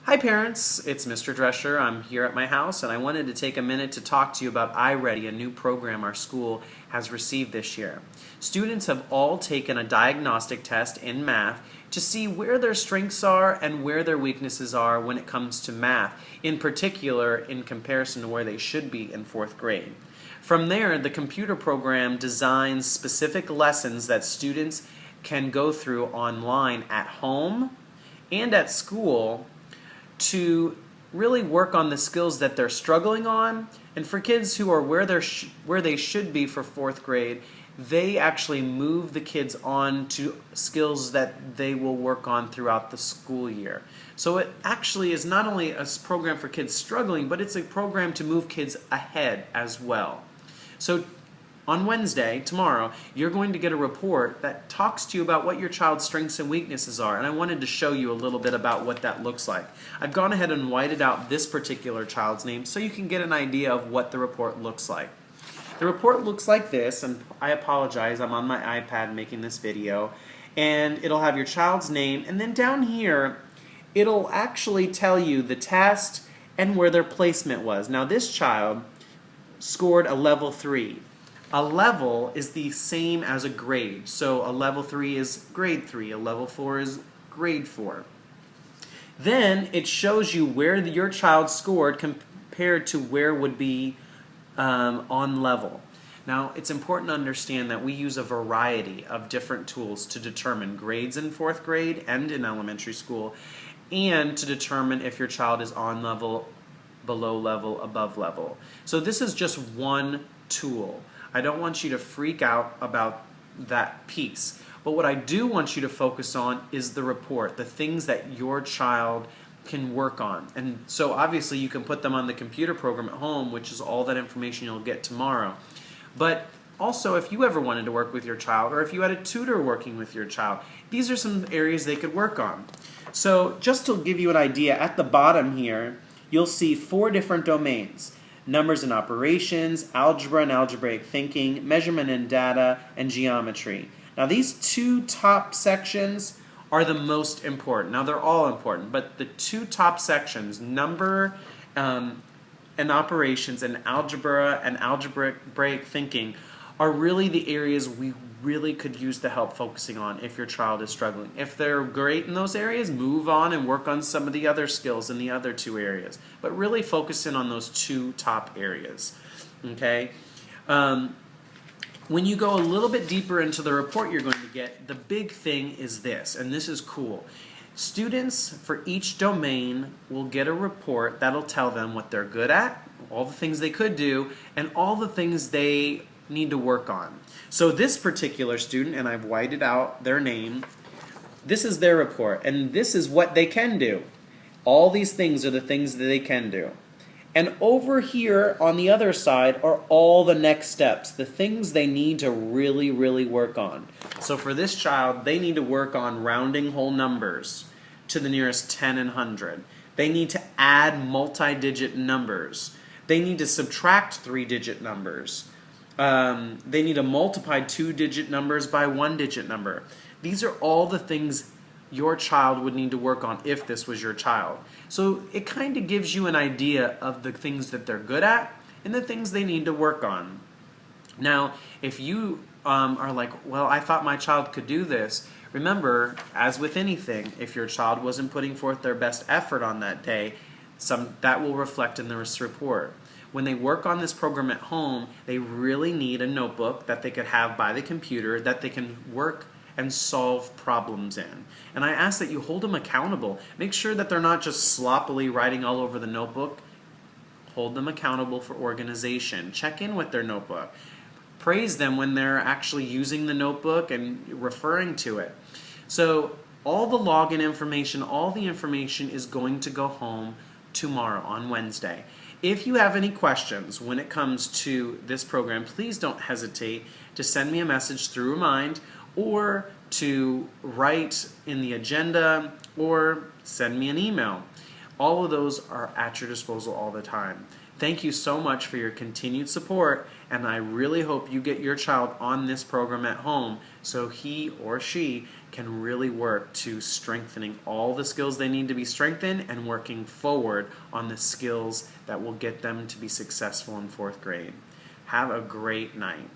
Hi parents, it's Mr. Drescher. I'm here at my house and I wanted to take a minute to talk to you about IReady, a new program our school has received this year. Students have all taken a diagnostic test in math to see where their strengths are and where their weaknesses are when it comes to math, in particular in comparison to where they should be in 4th grade. From there, the computer program designs specific lessons that students can go through online at home and at school to really work on the skills that they're struggling on. And for kids who are where they should be for 4th grade, they actually move the kids on to skills that they will work on throughout the school year. So it actually is not only a program for kids struggling, but it's a program to move kids ahead as well. So on Wednesday, tomorrow, you're going to get a report that talks to you about what your child's strengths and weaknesses are, and I wanted to show you a little bit about what that looks like. I've gone ahead and whited out this particular child's name so you can get an idea of what the report looks like. The report looks like this, and I apologize, I'm on my iPad making this video, and it'll have your child's name, and then down here, it'll actually tell you the test and where their placement was. Now this child scored a level 3. A level is the same as a grade. So a level 3 is grade 3, a level 4 is grade 4. Then it shows you where your child scored compared to where would be on level. Now it's important to understand that we use a variety of different tools to determine grades in 4th grade and in elementary school, and to determine if your child is on level, below level, above level. So this is just one tool. I don't want you to freak out about that piece. But what I do want you to focus on is the report, the things that your child can work on. And so obviously you can put them on the computer program at home, which is all that information you'll get tomorrow. But also, if you ever wanted to work with your child, or if you had a tutor working with your child, these are some areas they could work on. So just to give you an idea, at the bottom here, you'll see 4 different domains: numbers and operations, algebra and algebraic thinking, measurement and data, and geometry. Now these 2 top sections are the most important. Now they're all important, but the 2 top sections, number and operations, and algebra and algebraic thinking, are really the areas we really could use the help focusing on if your child is struggling. If they're great in those areas, move on and work on some of the other skills in the other 2 areas. But really focus in on those 2 top areas. Okay? When you go a little bit deeper into the report you're going to get, the big thing is this, and this is cool. Students for each domain will get a report that'll tell them what they're good at, all the things they could do, and all the things they need to work on. So this particular student, and I've whited out their name, this is their report, and this is what they can do. All these things are the things that they can do. And over here on the other side are all the next steps, the things they need to really, really work on. So for this child, they need to work on rounding whole numbers to the nearest 10 and 100. They need to add multi-digit numbers. They need to subtract 3-digit numbers. They need to multiply 2-digit numbers by 1-digit number. These are all the things your child would need to work on if this was your child. So it kind of gives you an idea of the things that they're good at and the things they need to work on. Now, if you are like, well, I thought my child could do this, remember, as with anything, if your child wasn't putting forth their best effort on that day, that will reflect in this report. When they work on this program at home, they really need a notebook that they could have by the computer that they can work and solve problems in. And I ask that you hold them accountable. Make sure that they're not just sloppily writing all over the notebook. Hold them accountable for organization. Check in with their notebook. Praise them when they're actually using the notebook and referring to it. So all the login information, all the information is going to go home tomorrow on Wednesday. If you have any questions when it comes to this program, please don't hesitate to send me a message through Remind, or to write in the agenda, or send me an email. All of those are at your disposal all the time. Thank you so much for your continued support, and I really hope you get your child on this program at home so he or she can really work to strengthening all the skills they need to be strengthened and working forward on the skills that will get them to be successful in 4th grade. Have a great night.